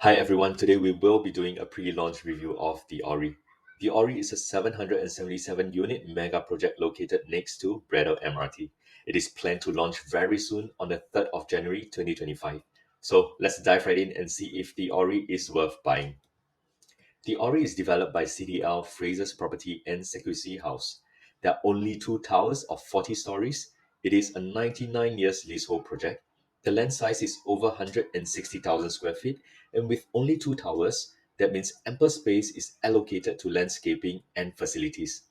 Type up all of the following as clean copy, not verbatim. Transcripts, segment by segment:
Hi everyone, today we will be doing a pre-launch review of the Orie. The Orie is a 777 unit mega project located next to Braddell MRT. It is planned to launch very soon on the 3rd of January 2025. So let's dive right in and see if the Orie is worth buying. The Orie is developed by CDL, Fraser's Property and Security House. There are only two towers of 40 stories. It is a 99 years leasehold project. The land size is over 160,000 square feet, and with only two towers, that means ample space is allocated to landscaping and facilities.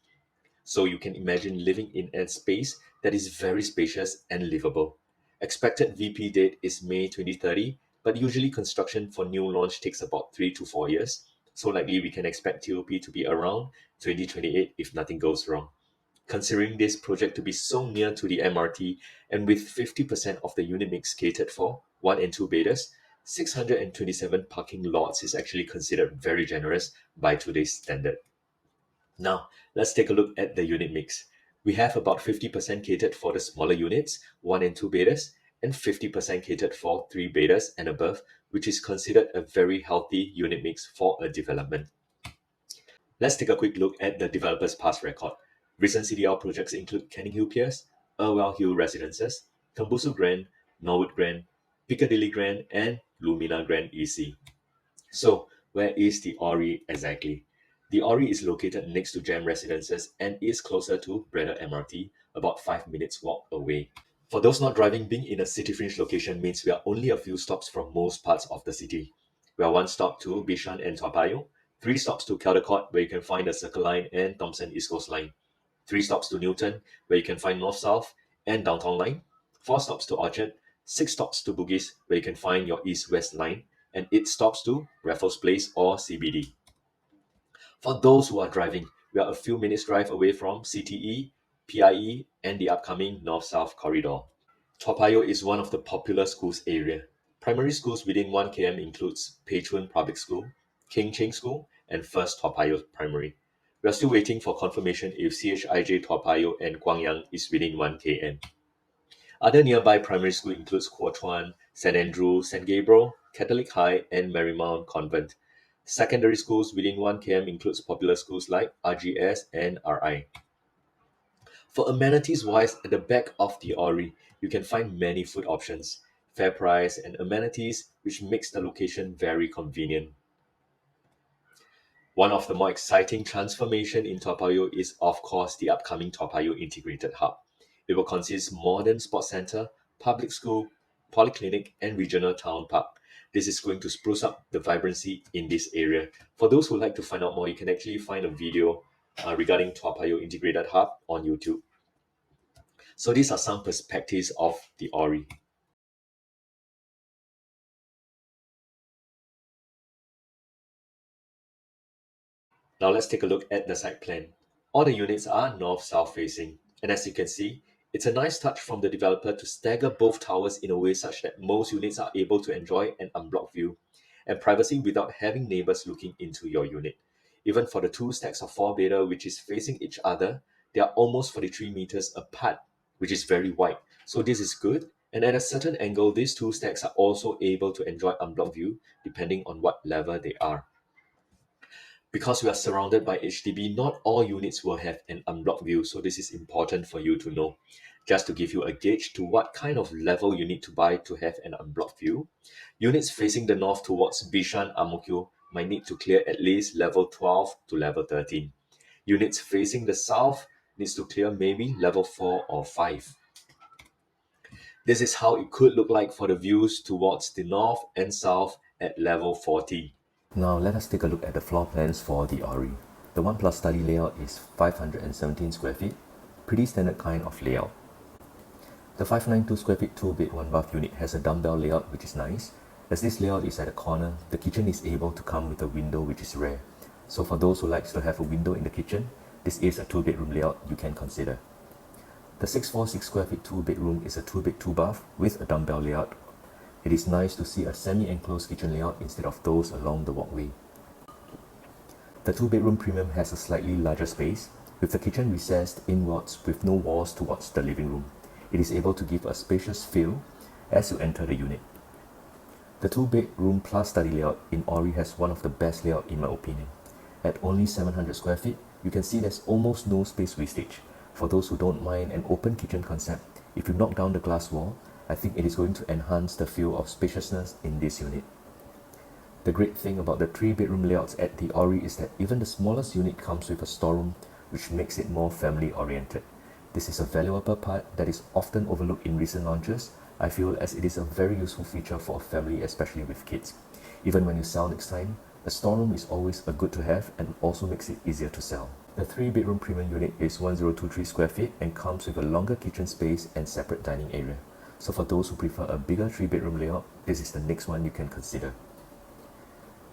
So you can imagine living in a space that is very spacious and livable. Expected VP date is May 2030, but usually construction for new launch takes about 3 to 4 years. So likely we can expect TOP to be around 2028 if nothing goes wrong. Considering this project to be so near to the MRT and with 50% of the unit mix catered for 1 and 2 beders, 627 parking lots is actually considered very generous by today's standard. Now, let's take a look at the unit mix. We have about 50% catered for the smaller units, 1 and 2 beders, and 50% catered for 3 beders and above, which is considered a very healthy unit mix for a development. Let's take a quick look at the developer's past record. Recent CDL projects include Canning Hill Piers, Irwell Hill Residences, Tembusu Grand, Norwood Grand, Piccadilly Grand, and Lumina Grand EC. So, where is the Orie exactly? The Orie is located next to Gem Residences and is closer to Braddell MRT, about 5 minutes walk away. For those not driving, being in a city fringe location means we are only a few stops from most parts of the city. We are one stop to Bishan and Toa Payoh, 3 stops to 𝐏𝐫𝐞, where you can find the Circle Line and Thomson East Coast Line, 3 stops to Newton, where you can find North South and Downtown Line, 4 stops to Orchard, 6 stops to Bugis, where you can find your East West Line, and 8 stops to Raffles Place or CBD. For those who are driving, we are a few minutes drive away from CTE, PIE, and the upcoming North-South Corridor. Toa Payoh is one of the popular schools area. Primary schools within 1 km includes Pei Chun Public School, King Cheng School, and First Toa Payoh Primary. We are still waiting for confirmation if 𝐶HIJ Toa Payoh and Guangyang is within 1 km. Other nearby primary school includes Kuo Chuan, St. Andrew, St. Gabriel, Catholic High, and Marymount Convent. Secondary schools within 1 km includes popular schools like RGS and RI. For amenities wise, at the back of the Orie, you can find many food options, fair price, and amenities, which makes the location very convenient. One of the more exciting transformation in Toa Payoh is, of course, the upcoming Toa Payoh Integrated Hub. It will consist modern sports center, public school, polyclinic, and regional town park. This is going to spruce up the vibrancy in this area. For those who like to find out more, you can actually find a video regarding Toa Payoh Integrated Hub on YouTube. So these are some perspectives of the Orie. Now let's take a look at the site plan. All the units are north-south facing, and as you can see, it's a nice touch from the developer to stagger both towers in a way such that most units are able to enjoy an unblocked view and privacy without having neighbors looking into your unit. Even for the 2 stacks of 4-bedder which is facing each other, they are almost 43 meters apart, which is very wide. So this is good, and at a certain angle, these 2 stacks are also able to enjoy unblocked view depending on what level they are. Because we are surrounded by HDB, not all units will have an unblocked view, so this is important for you to know. Just to give you a gauge to what kind of level you need to buy to have an unblocked view, units facing the north towards Bishan Ang-Mo-Kio might need to clear at least level 12 to level 13. Units facing the south needs to clear maybe level 4 or 5. This is how it could look like for the views towards the north and south at level 40. Now let us take a look at the floor plans for the Orie. The 1 plus study layout is 517 square feet, pretty standard kind of layout. The 592 square feet 2-bed 1-bath unit has a dumbbell layout which is nice. As this layout is at a corner, the kitchen is able to come with a window which is rare. So for those who likes to have a window in the kitchen, this is a 2-bedroom layout you can consider. The 646 square feet 2-bedroom is a 2-bed 2-bath with a dumbbell layout. It is nice to see a semi-enclosed kitchen layout instead of those along the walkway. The 2-bedroom premium has a slightly larger space, with the kitchen recessed inwards with no walls towards the living room. It is able to give a spacious feel as you enter the unit. The two-bedroom plus study layout in Orie has one of the best layout in my opinion. At only 700 square feet, you can see there's almost no space wastage. For those who don't mind an open kitchen concept, if you knock down the glass wall, I think it is going to enhance the feel of spaciousness in this unit. The great thing about the 3-bedroom layouts at the Orie is that even the smallest unit comes with a storeroom, which makes it more family oriented. This is a valuable part that is often overlooked in recent launches. I feel as it is a very useful feature for a family, especially with kids. Even when you sell next time, a storeroom is always a good to have and also makes it easier to sell. The 3-bedroom premium unit is 1023 square feet and comes with a longer kitchen space and separate dining area. So for those who prefer a bigger 3-bedroom layout, this is the next one you can consider.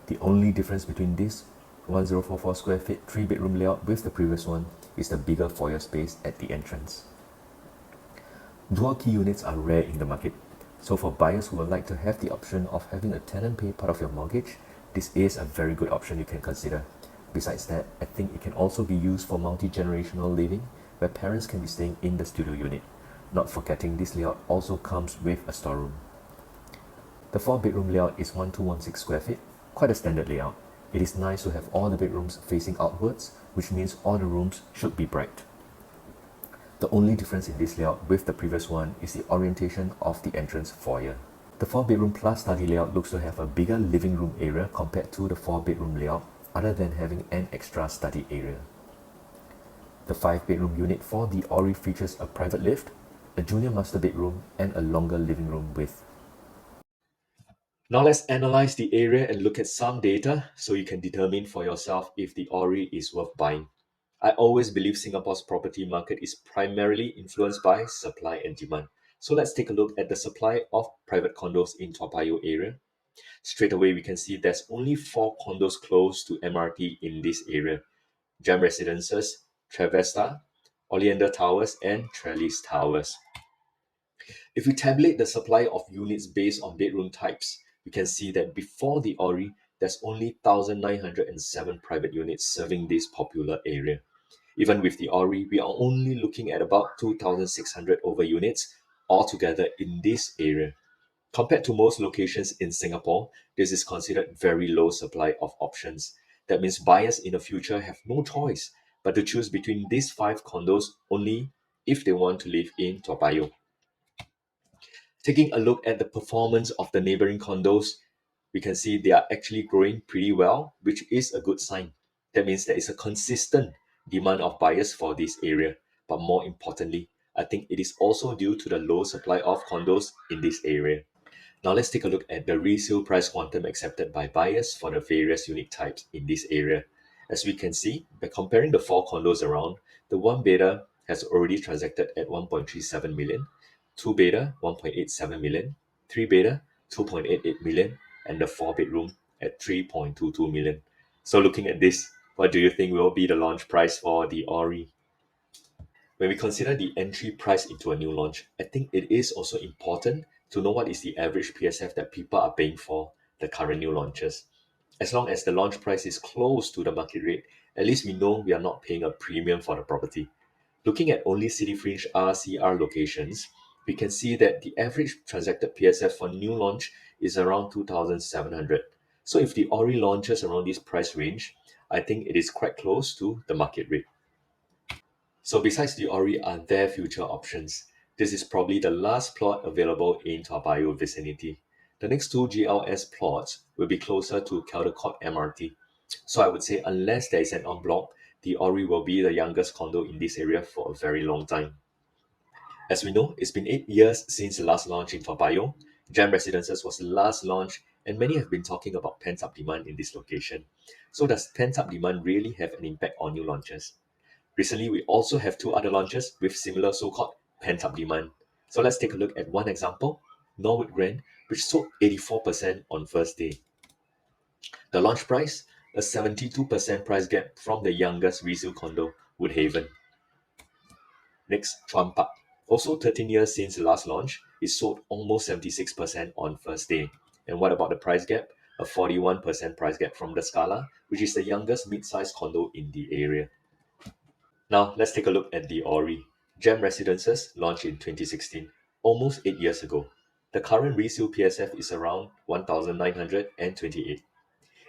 The only difference between this 1044 square feet 3-bedroom layout with the previous one is the bigger foyer space at the entrance. Dual key units are rare in the market, so for buyers who would like to have the option of having a tenant pay part of your mortgage, this is a very good option you can consider. Besides that, I think it can also be used for multi-generational living, where parents can be staying in the studio unit. Not forgetting this layout also comes with a storeroom. The 4-bedroom layout is 1216 square feet, quite a standard layout. It is nice to have all the bedrooms facing outwards, which means all the rooms should be bright. The only difference in this layout with the previous one is the orientation of the entrance foyer. The 4-bedroom plus study layout looks to have a bigger living room area compared to the 4-bedroom layout, other than having an extra study area. The 5-bedroom unit for the Orie features a private lift, a junior master bedroom, and a longer living room width. Now let's analyze the area and look at some data so you can determine for yourself if the Orie is worth buying. I always believe Singapore's property market is primarily influenced by supply and demand. So let's take a look at the supply of private condos in Toa Payoh area. Straight away, we can see there's only 4 condos close to MRT in this area. Gem Residences, Travesta, Oleander Towers, and Trellis Towers. If we tabulate the supply of units based on bedroom types, we can see that before the Orie, there's only 1,907 private units serving this popular area. Even with the Orie, we are only looking at about 2,600 over units altogether in this area. Compared to most locations in Singapore, this is considered very low supply of options. That means buyers in the future have no choice but to choose between these 5 condos only if they want to live in Toa Payoh. Taking a look at the performance of the neighboring condos, we can see they are actually growing pretty well, which is a good sign. That means there is a consistent demand of buyers for this area. But more importantly, I think it is also due to the low supply of condos in this area. Now let's take a look at the resale price quantum accepted by buyers for the various unit types in this area. As we can see, by comparing the 4 condos around, the 1-bedder has already transacted at 1.37 million, 2-bedder 1.87 million, 3-bedder 2.88 million, and the 4-bedroom at 3.22 million. So looking at this, what do you think will be the launch price for the Orie? When we consider the entry price into a new launch, I think it is also important to know what is the average PSF that people are paying for the current new launches. As long as the launch price is close to the market rate, at least we know we are not paying a premium for the property. Looking at only city fringe RCR locations, we can see that the average transacted PSF for new launch is around 2,700. So if the Orie launches around this price range, I think it is quite close to the market rate. So besides the Orie, are there future options? This is probably the last plot available in Toa Payoh vicinity. The next 2 GLS plots will be closer to 𝐏𝐫𝐞 MRT. So I would say unless there is an en bloc, the Orie will be the youngest condo in this area for a very long time. As we know, it's been 8 years since the last launch in Toa Payoh. Gem Residences was the last launch, and many have been talking about pent-up demand in this location. So does pent-up demand really have an impact on new launches? Recently, we also have 2 other launches with similar so-called pent-up demand. So let's take a look at one example, Norwood Grand, which sold 84% on first day. The launch price, a 72% price gap from the youngest resale condo, Woodhaven. Next, Chuan Park. Also 13 years since the last launch, it sold almost 76% on first day. And what about the price gap? A 41% price gap from the Scala, which is the youngest mid-sized condo in the area. Now, let's take a look at the Orie. Gem Residences launched in 2016, almost 8 years ago. The current resale PSF is around 1,928.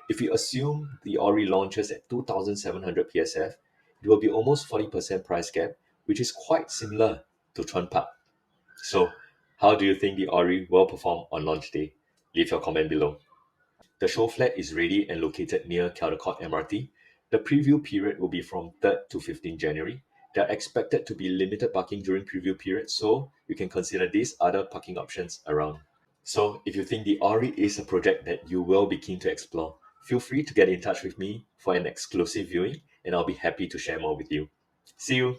If we assume the Orie launches at 2,700 PSF, it will be almost 40% price gap, which is quite similar to Chuan Park. So, how do you think the Orie will perform on launch day? Leave your comment below. The show flat is ready and located near 𝐏𝐫𝐞 MRT. The preview period will be from 3rd to 15 January. There are expected to be limited parking during preview period, so you can consider these other parking options around. So if you think the Orie is a project that you will be keen to explore, feel free to get in touch with me for an exclusive viewing, and I'll be happy to share more with you. See you!